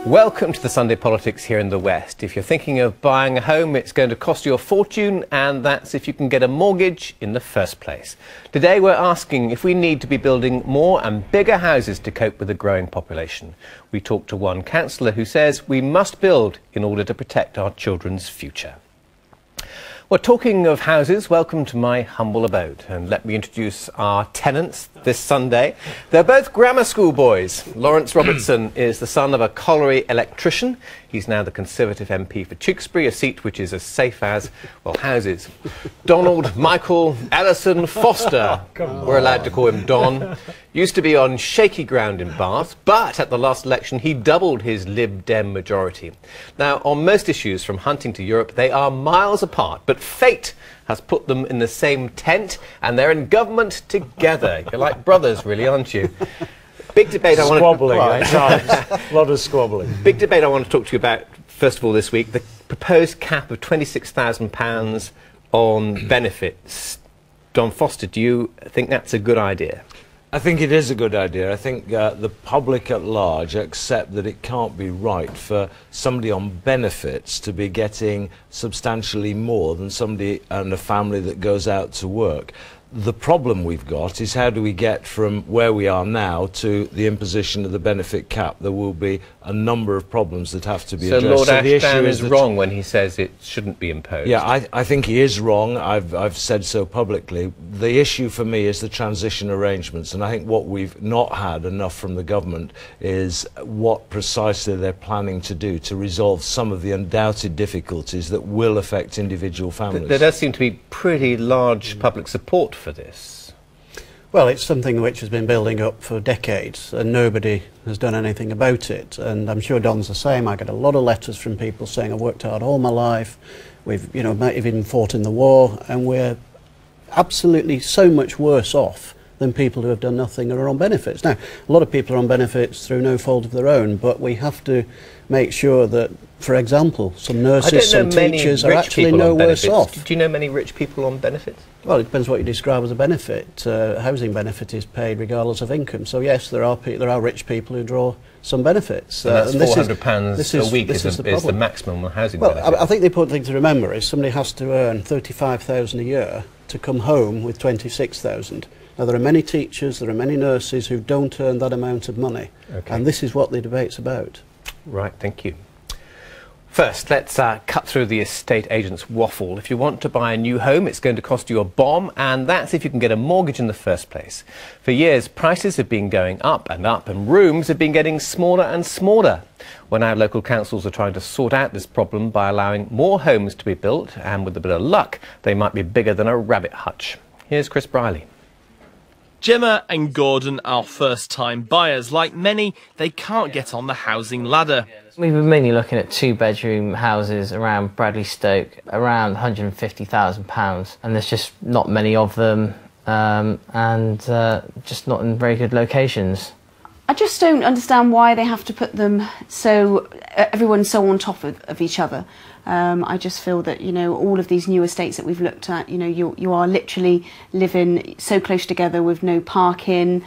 Welcome to the Sunday Politics here in the West. If you're thinking of buying a home, it's going to cost you a fortune, and that's if you can get a mortgage in the first place. Today we're asking if we need to be building more and bigger houses to cope with a growing population. We talked to one councillor who says we must build in order to protect our children's future. Well, talking of houses, welcome to my humble abode, and let me introduce our tenants this Sunday. They're both grammar school boys. Lawrence Robertson is the son of a colliery electrician. He's now the Conservative MP for Tewkesbury, a seat which is as safe as, well, houses. Donald Michael Ellison Foster, we're allowed to call him Don, used to be on shaky ground in Bath, but at the last election he doubled his Lib Dem majority. Now, on most issues, from hunting to Europe, they are miles apart, but fate has put them in the same tent and they're in government together. You're like brothers, really, aren't you? Big debate I want to... Squabbling at times. A lot of squabbling. Big debate I want to talk to you about, first of all, this week. The proposed cap of £26,000 on benefits. Don Foster, do you think that's a good idea? I think it is a good idea. I think the public at large accept that it can't be right for somebody on benefits to be getting substantially more than somebody and a family that goes out to work. The problem we've got is how do we get from where we are now to the imposition of the benefit cap? There will be a number of problems that have to be addressed. So Lord Ashdown is wrong when he says it shouldn't be imposed? Yeah, I think he is wrong. I've said so publicly. The issue for me is the transition arrangements, and I think what we've not had enough from the government is what precisely they're planning to do to resolve some of the undoubted difficulties that will affect individual families. There does seem to be pretty large public support for this. Well, it's something which has been building up for decades and nobody has done anything about it, and I'm sure Don's the same. I get a lot of letters from people saying I've worked hard all my life, we've might have even fought in the war, and we're absolutely so much worse off than people who have done nothing and are on benefits. Now, a lot of people are on benefits through no fault of their own, but we have to make sure that, for example, some nurses, some teachers are actually no worse off. Do you know many rich people on benefits? Well, it depends what you describe as a benefit. Housing benefit is paid regardless of income. So yes, there are rich people who draw some benefits. And that's £400 a week is the maximum housing benefit. I think the important thing to remember is somebody has to earn £35,000 a year to come home with £26,000. Now, there are many teachers, there are many nurses who don't earn that amount of money. Okay. And this is what the debate's about. Right, thank you. First, let's cut through the estate agent's waffle. If you want to buy a new home, it's going to cost you a bomb, and that's if you can get a mortgage in the first place. For years, prices have been going up, and rooms have been getting smaller and smaller. Well, now local councils are trying to sort out this problem by allowing more homes to be built, and with a bit of luck, they might be bigger than a rabbit hutch. Here's Chris Briley. Gemma and Gordon are first-time buyers. Like many, they can't get on the housing ladder. We've been mainly looking at two-bedroom houses around Bradley Stoke, around £150,000, and there's just not many of them, and just not in very good locations. I just don't understand why they have to put them so everyone's so on top of each other. I just feel that, all of these new estates that we've looked at, you are literally living so close together with no parking.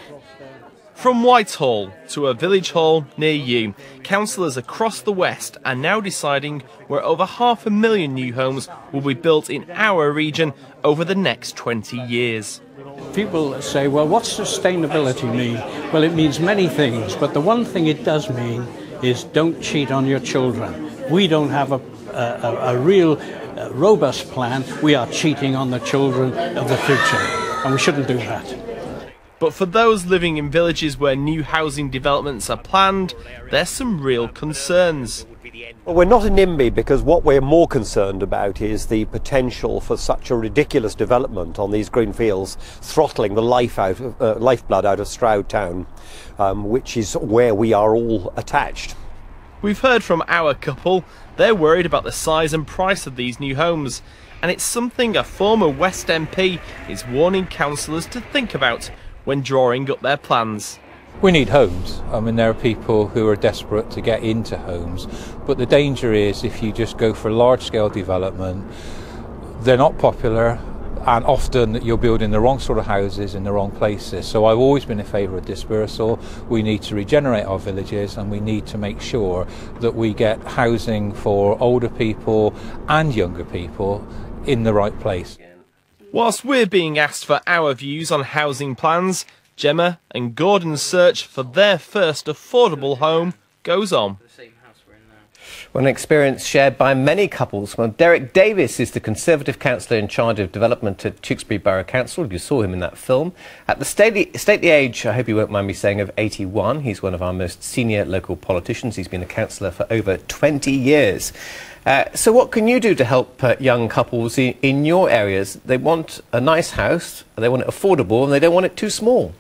From Whitehall to a village hall near you, councillors across the West are now deciding where over 500,000 new homes will be built in our region over the next 20 years. People say, well, what's sustainability mean? Well, it means many things, but the one thing it does mean is don't cheat on your children. We don't have a real robust plan. We are cheating on the children of the future, and we shouldn't do that. But for those living in villages where new housing developments are planned, there's some real concerns. Well, we're not a NIMBY because what we're more concerned about is the potential for such a ridiculous development on these green fields, throttling the lifeblood out of Stroud Town, which is where we are all attached. We've heard from our couple. They're worried about the size and price of these new homes, and it's something a former West MP is warning councillors to think about when drawing up their plans. We need homes. I mean, there are people who are desperate to get into homes, but the danger is if you just go for large-scale development, they're not popular, and often you're building the wrong sort of houses in the wrong places. So I've always been in favour of dispersal. We need to regenerate our villages, and we need to make sure that we get housing for older people and younger people in the right place. Whilst we're being asked for our views on housing plans, Gemma and Gordon's search for their first affordable home goes on. Well, an experience shared by many couples. Well, Derek Davis is the Conservative councillor in charge of development at Tewkesbury Borough Council. You saw him in that film. At the stately age, I hope you won't mind me saying, of 81. He's one of our most senior local politicians. He's been a councillor for over 20 years. So what can you do to help young couples in your areas? They want a nice house, they want it affordable, and they don't want it too small.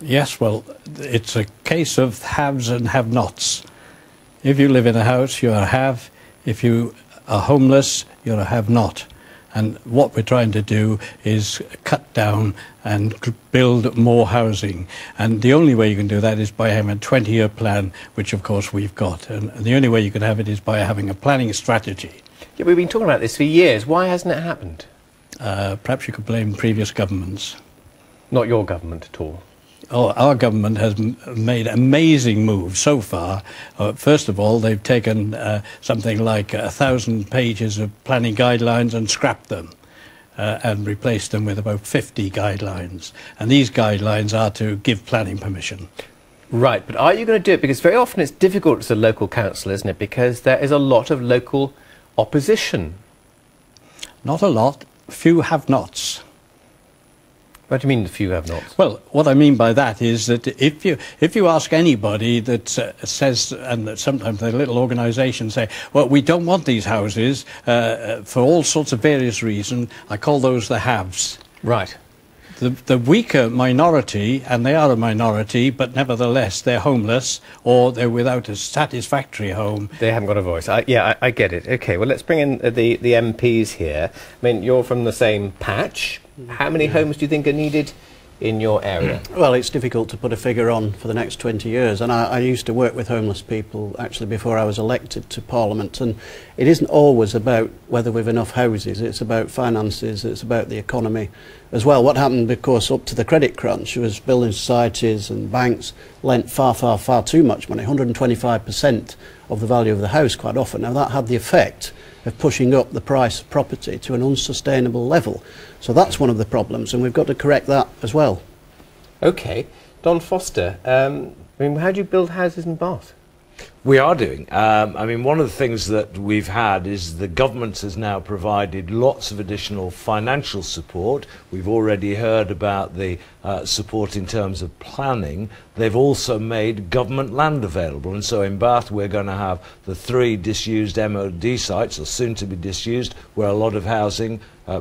Yes, well, it's a case of haves and have-nots. If you live in a house, you're a have. If you are homeless, you're a have-not. And what we're trying to do is cut down and build more housing. And the only way you can do that is by having a 20-year plan, which of course we've got. And the only way you can have it is by having a planning strategy. Yeah, we've been talking about this for years. Why hasn't it happened? Perhaps you could blame previous governments. Not your government at all. Oh, our government has made amazing moves so far. First of all, they've taken something like 1,000 pages of planning guidelines and scrapped them and replaced them with about 50 guidelines. And these guidelines are to give planning permission. Right, but are you going to do it? Because very often it's difficult as a local council, isn't it? Because there is a lot of local opposition. Not a lot. Few have-nots. What do you mean the few have-nots? Well, what I mean by that is that if you ask anybody that says, and that sometimes the little organisations say, well, we don't want these houses for all sorts of various reasons, I call those the haves. Right. The weaker minority, and they are a minority, but nevertheless they're homeless or they're without a satisfactory home. They haven't got a voice. I get it. OK, well, let's bring in the MPs here. I mean, you're from the same patch. How many homes do you think are needed in your area? Well, it's difficult to put a figure on for the next 20 years. And I used to work with homeless people, actually, before I was elected to Parliament. And it isn't always about whether we've enough houses. It's about finances. It's about the economy as well. What happened, of course, up to the credit crunch was building societies and banks lent far, far, far too much money, 125% of the value of the house quite often. Now, that had the effect of pushing up the price of property to an unsustainable level. So that's one of the problems, and we've got to correct that as well. OK. Don Foster, I mean, how do you build houses in Bath? We are doing. I mean, one of the things that we've had is the government has now provided lots of additional financial support. We've already heard about the support in terms of planning. They've also made government land available. And so in Bath, we're going to have the 3 disused MOD sites, or soon to be disused, where a lot of housing,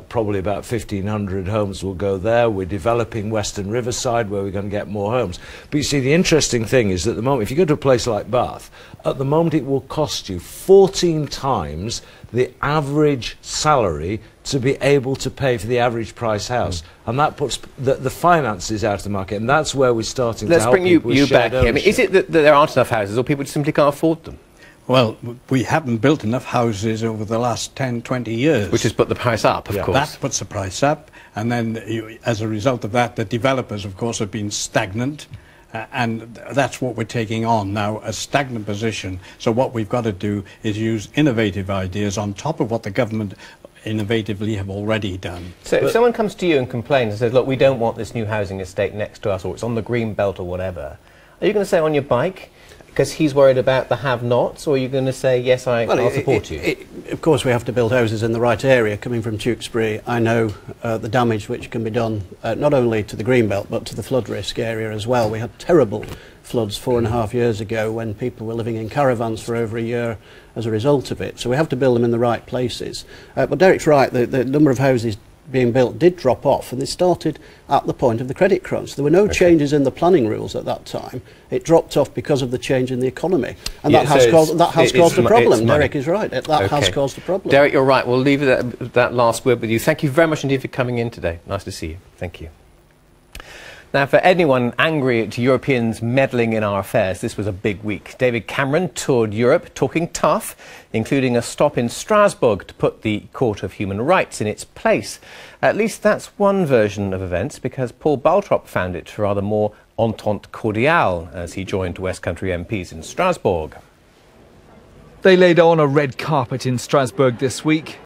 probably about 1,500 homes will go there. We're developing Western Riverside, where we're going to get more homes. But you see, the interesting thing is that at the moment, if you go to a place like Bath, at the moment it will cost you 14 times the average salary to be able to pay for the average price house. And that puts the finances out of the market, and that's where we're starting to help people with shared ownership. Let's bring you back here. I mean, is it that there aren't enough houses, or people simply can't afford them? Well, we haven't built enough houses over the last 10, 20 years. Which has put the price up, of course. That puts the price up, and then as a result of that, the developers, of course, have been stagnant. And that's what we're taking on now, a stagnant position. So what we've got to do is use innovative ideas on top of what the government innovatively have already done. So if someone comes to you and complains and says, look, we don't want this new housing estate next to us, or it's on the green belt or whatever, are you going to say on your bike, because he's worried about the have-nots, or are you going to say, yes, I'll support you? Of course, we have to build houses in the right area. Coming from Tewkesbury, I know the damage which can be done not only to the Greenbelt, but to the flood risk area as well. We had terrible floods 4.5 years ago when people were living in caravans for over a year as a result of it. So we have to build them in the right places. But Derek's right, the number of houses being built did drop off, and they started at the point of the credit crunch. There were no changes in the planning rules at that time. It dropped off because of the change in the economy, and that has caused a problem. Derek is right. That has caused a problem. Derek, you're right. We'll leave that last word with you. Thank you very much indeed for coming in today. Nice to see you. Thank you. Now, for anyone angry at Europeans meddling in our affairs, this was a big week. David Cameron toured Europe talking tough, including a stop in Strasbourg to put the Court of Human Rights in its place. At least that's one version of events, because Paul Baltrop found it rather more entente cordiale as he joined West Country MPs in Strasbourg. They laid on a red carpet in Strasbourg this week.